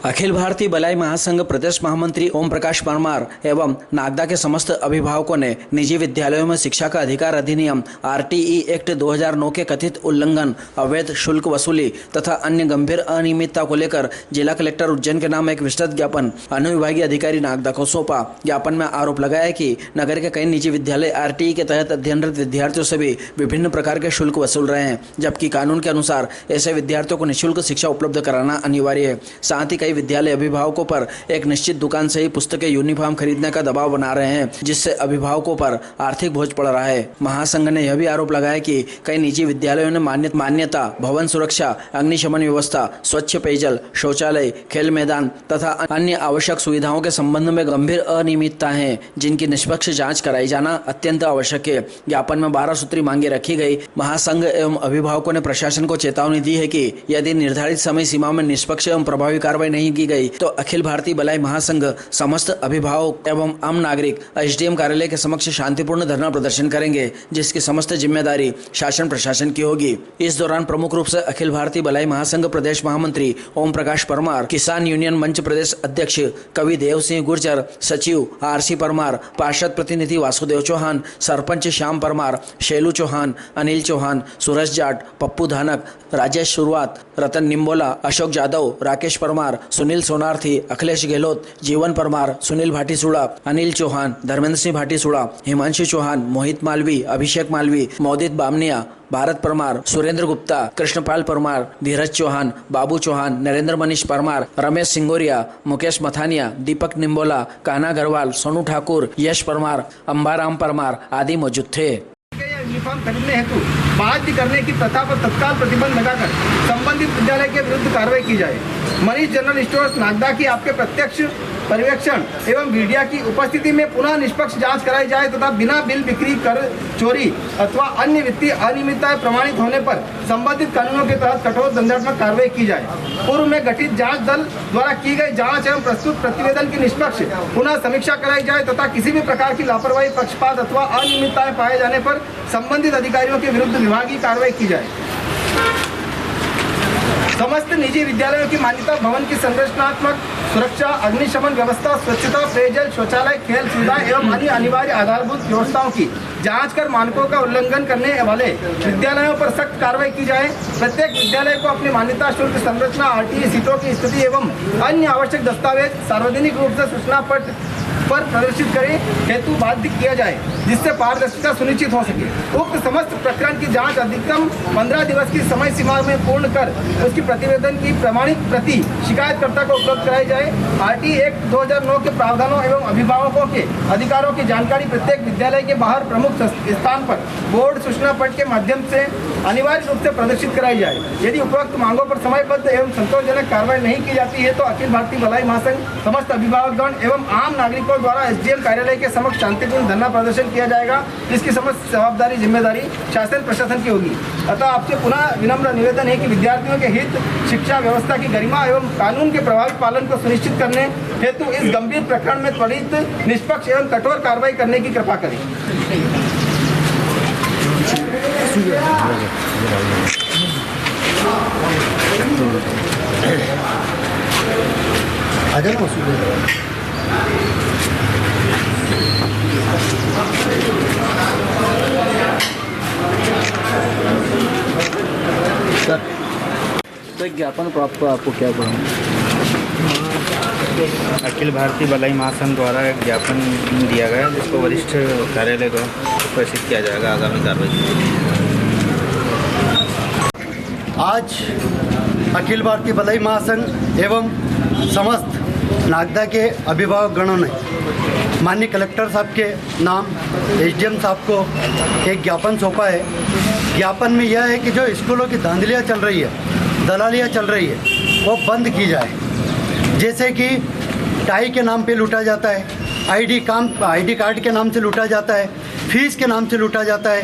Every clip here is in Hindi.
अखिल भारतीय बलाई महासंघ प्रदेश महामंत्री ओम प्रकाश परमार एवं नागदा के समस्त अभिभावकों ने निजी विद्यालयों में शिक्षा का अधिकार अधिनियम आरटीई एक्ट 2009 के कथित उल्लंघन, अवैध शुल्क वसूली तथा अन्य गंभीर अनियमितता को लेकर जिला कलेक्टर उज्जैन के नाम एक विस्तृत ज्ञापन अनुविभागीय अधिकारी नागदा को सौंपा। ज्ञापन में आरोप लगाया कि नगर के कई निजी विद्यालय आरटीई के तहत अध्ययनरत विद्यार्थियों से भी विभिन्न प्रकार के शुल्क वसूल रहे हैं, जबकि कानून के अनुसार ऐसे विद्यार्थियों को निःशुल्क शिक्षा उपलब्ध कराना अनिवार्य है। साथ ही कई विद्यालय अभिभावकों पर एक निश्चित दुकान से ही पुस्तकें, यूनिफॉर्म खरीदने का दबाव बना रहे हैं, जिससे अभिभावकों पर आर्थिक बोझ पड़ रहा है। महासंघ ने यह भी आरोप लगाया कि कई निजी विद्यालयों ने मान्यता, भवन सुरक्षा, अग्निशमन व्यवस्था, स्वच्छ पेयजल, शौचालय, खेल मैदान तथा अन्य आवश्यक सुविधाओं के संबंध में गंभीर अनियमितता है, जिनकी निष्पक्ष जाँच कराई जाना अत्यंत आवश्यक है। ज्ञापन में 12 सूत्री मांगे रखी गई। महासंघ एवं अभिभावकों ने प्रशासन को चेतावनी दी है कि यदि निर्धारित समय सीमा में निष्पक्ष एवं प्रभावी कार्रवाई नहीं की गई तो अखिल भारतीय बलाई महासंघ समस्त अभिभावक एवं आम नागरिक एसडीएम कार्यालय के समक्ष शांतिपूर्ण धरना प्रदर्शन करेंगे, जिसकी समस्त जिम्मेदारी शासन प्रशासन की होगी। इस दौरान प्रमुख रूप से अखिल भारतीय बलाई महासंघ प्रदेश महामंत्री ओम प्रकाश परमार, किसान यूनियन मंच प्रदेश अध्यक्ष कवि देव सिंह गुर्जर, सचिव आरसी परमार, पार्षद प्रतिनिधि वासुदेव चौहान, सरपंच श्याम परमार, शैलू चौहान, अनिल चौहान, सूरज जाट, पप्पू धानक, राजेश शुरुआत, रतन निम्बोला, अशोक जादव, राकेश परमार, सुनील सोनार्थी, अखिलेश गहलोत, जीवन परमार, सुनील भाटीसुड़ा, अनिल चौहान, धर्मेंद्र सिंह भाटीसुड़ा, हिमांशु चौहान, मोहित मालवी, अभिषेक मालवी, मोदित बामनिया, भारत परमार, सुरेंद्र गुप्ता, कृष्णपाल परमार, धीरज चौहान, बाबू चौहान, नरेंद्र मनीष परमार, रमेश सिंगोरिया, मुकेश मथानिया, दीपक निम्बोला, कान्हा अग्रवाल, सोनू ठाकुर, यश परमार, अंबाराम परमार आदि मौजूद थे। यूनिफॉर्म खरीदने हेतु बाध्य करने की प्रथा पर तत्काल प्रतिबंध लगाकर संबंधित विद्यालय के विरुद्ध कार्रवाई की जाए। मनीष जनरल स्टोर्स नागदा की आपके प्रत्यक्ष पर्यवेक्षण एवं मीडिया की उपस्थिति में पुनः निष्पक्ष जांच कराई जाए तथा बिना बिल बिक्री, कर चोरी अथवा अन्य वित्तीय अनियमितताएं प्रमाणित होने पर संबंधित कानूनों के तहत कठोर दंडात्मक कार्रवाई की जाए। पूर्व में गठित जांच दल द्वारा की गई जांच एवं प्रस्तुत प्रतिवेदन की निष्पक्ष पुनः समीक्षा कराई जाए तथा किसी भी प्रकार की लापरवाही, पक्षपात अथवा अनियमितताएं पाए जाने पर संबंधित अधिकारियों के विरुद्ध विभागीय कार्रवाई की जाए। समस्त निजी विद्यालयों की मान्यता, भवन की संरचनात्मक सुरक्षा, अग्निशमन व्यवस्था, स्वच्छता, पेयजल, शौचालय, खेल सुविधाएं एवं अन्य अनिवार्य आधारभूत व्यवस्थाओं की जांच कर मानकों का उल्लंघन करने वाले विद्यालयों पर सख्त कार्रवाई की जाए। प्रत्येक विद्यालय को अपनी मान्यता, शुल्क संरचना, आरटीई सीटों की स्थिति एवं अन्य आवश्यक दस्तावेज सार्वजनिक रूप से सूचना पट पर प्रदर्शित करे हेतु बाध्य किया जाए, जिससे पारदर्शिता सुनिश्चित हो सके। उक्त समस्त प्रकरण की जांच अधिकतम 15 दिवस की समय सीमा में पूर्ण कर उसकी प्रतिवेदन की प्रमाणित प्रति शिकायतकर्ता को उपलब्ध कराई जाए। आरटीई एक्ट 2009 के प्रावधानों एवं अभिभावकों के अधिकारों की जानकारी प्रत्येक विद्यालय के बाहर प्रमुख स्थान पर बोर्ड सूचना पट के माध्यम से अनिवार्य रूप से प्रदर्शित कराई जाए। यदि उपरोक्त मांगों पर समयबद्ध एवं संतोषजनक कार्रवाई नहीं की जाती है तो अखिल भारतीय बलाई महासंघ समस्त अभिभावकगण एवं आम नागरिकों द्वारा एसडीएम कार्यालय के समक्ष शांतिपूर्ण धरना प्रदर्शन किया जाएगा। इसकी समस्त जवाबदारी, जिम्मेदारी शासन प्रशासन की होगी। अतः आपसे पुनः विनम्र निवेदन है कि विद्यार्थियों के हित, शिक्षा व्यवस्था की गरिमा एवं कानून के प्रभावी पालन को सुनिश्चित करने हेतु इस गंभीर प्रकरण में त्वरित, निष्पक्ष एवं कठोर कार्रवाई करने की कृपा करें। तो ज्ञापन प्राप्त आपको क्या करूँ? अखिल भारतीय बलाई महासंघ द्वारा एक ज्ञापन दिया गया है, जिसको वरिष्ठ कार्यालय को प्रेषित किया जाएगा आगामी कार्रवाई। आज अखिल भारतीय बलाई महासंघ एवं समस्त नागदा के अभिभावक गणों ने माननीय कलेक्टर साहब के नाम एसडीएम साहब को एक ज्ञापन सौंपा है। ज्ञापन में यह है कि जो स्कूलों की धांधलियाँ चल रही है, दलालियाँ चल रही है, वो बंद की जाए। जैसे कि टाई के नाम पे लूटा जाता है, आईडी कार्ड के नाम से लूटा जाता है, फीस के नाम से लूटा जाता है,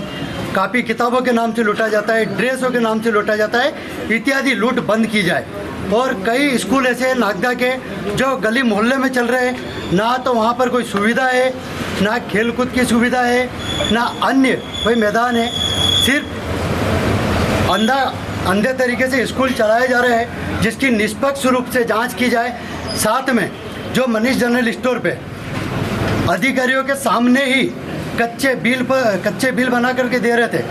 कापी किताबों के नाम से लूटा जाता है, ड्रेसों के नाम से लूटा जाता है, इत्यादि लूट बंद की जाए। और कई स्कूल ऐसे नागदा के जो गली मोहल्ले में चल रहे हैं, ना तो वहाँ पर कोई सुविधा है, ना खेलकूद की सुविधा है, ना अन्य कोई मैदान है, सिर्फ अंधा अंधे तरीके से स्कूल चलाए जा रहे हैं, जिसकी निष्पक्ष रूप से जांच की जाए। साथ में जो मनीष जनरल स्टोर पे अधिकारियों के सामने ही कच्चे बिल बना करके दे रहे थे,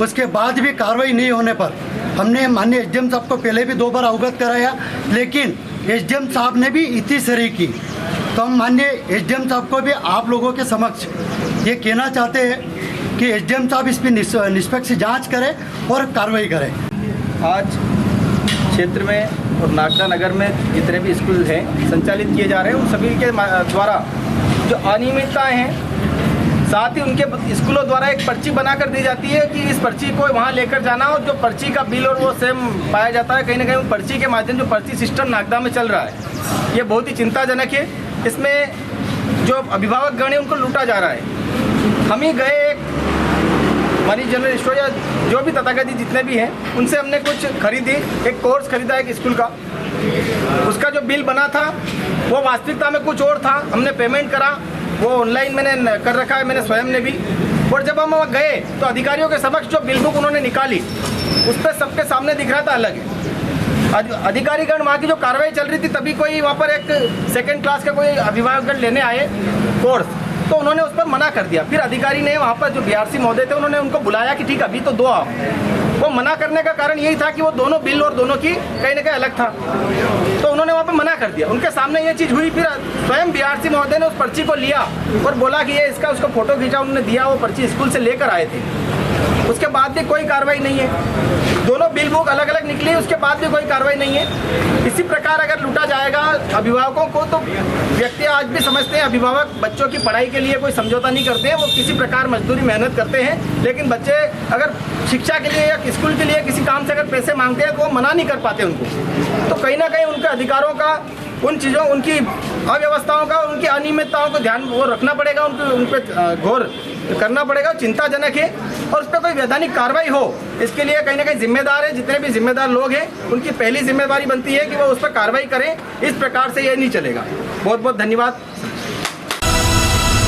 उसके बाद भी कार्रवाई नहीं होने पर हमने माननीय एसडीएम साहब को पहले भी 2 बार अवगत कराया, लेकिन एसडीएम साहब ने भी इतनी सरी की। तो हम माननीय एसडीएम साहब को भी आप लोगों के समक्ष ये कहना चाहते हैं कि एसडीएम साहब इस पर निष्पक्ष जांच करें और कार्रवाई करें। आज क्षेत्र में और नागदा नगर में जितने भी स्कूल हैं संचालित किए जा रहे हैं, उन सभी के द्वारा जो अनियमितताएँ हैं, साथ ही उनके स्कूलों द्वारा एक पर्ची बनाकर दी जाती है कि इस पर्ची को वहाँ लेकर जाना, और जो पर्ची का बिल और वो सेम पाया जाता है। कहीं ना कहीं पर्ची के माध्यम जो पर्ची सिस्टम नागदा में चल रहा है, ये बहुत ही चिंताजनक है। इसमें जो अभिभावक गण है उनको लूटा जा रहा है। हम ही गए एक मनीष जनरल स्टोर या जो भी तथाकथित जितने भी हैं, उनसे हमने कुछ खरीदी, एक कोर्स खरीदा एक स्कूल का। उसका जो बिल बना था वो वास्तविकता में कुछ और था। हमने पेमेंट करा, वो ऑनलाइन मैंने कर रखा है, मैंने स्वयं ने भी। और जब हम वहाँ गए तो अधिकारियों के समक्ष जो बिल बुक उन्होंने निकाली, उस पर सबके सामने दिख रहा था अलग है। अधिकारीगण वहाँ की जो कार्रवाई चल रही थी, तभी कोई वहाँ पर एक सेकंड क्लास का कोई अभिभावकगण लेने आए कोर्स, तो उन्होंने उस पर मना कर दिया। फिर अधिकारी ने वहाँ पर जो बीआरसी महोदय थे, उन्होंने उनको बुलाया कि ठीक अभी तो दो आओ। वो मना करने का कारण यही था कि वो दोनों बिल और दोनों की कहीं ना कहीं अलग था, तो उन्होंने वहाँ पर मना कर दिया। उनके सामने ये चीज़ हुई, फिर स्वयं बीआरसी महोदय ने उस पर्ची को लिया और बोला कि ये इसका उसको फोटो खींचा, उन्होंने दिया। वो पर्ची स्कूल से लेकर आए थे, उसके बाद भी कोई कार्रवाई नहीं है। दोनों बिल बुक अलग अलग निकली, उसके बाद भी कोई कार्रवाई नहीं है। इसी प्रकार अगर लूटा जाएगा अभिभावकों को, तो व्यक्ति आज भी समझते हैं अभिभावक बच्चों की पढ़ाई के लिए कोई समझौता नहीं करते हैं, वो किसी प्रकार मजदूरी मेहनत करते हैं, लेकिन बच्चे अगर शिक्षा के लिए या स्कूल के लिए किसी काम से अगर पैसे मांगते हैं तो वो मना नहीं कर पाते उनको। तो कहीं ना कहीं उनके अधिकारों का, उन चीज़ों, उनकी अव्यवस्थाओं का, उनकी अनियमितताओं को ध्यान वो रखना पड़ेगा, उन पर गौर करना पड़ेगा। चिंताजनक है और उस पर कोई वैधानिक कार्रवाई हो, इसके लिए कहीं ना कहीं जिम्मेदार है। जितने भी जिम्मेदार लोग हैं, उनकी पहली जिम्मेदारी बनती है कि वो उस पर कार्रवाई करें। इस प्रकार से ये नहीं चलेगा। बहुत बहुत धन्यवाद।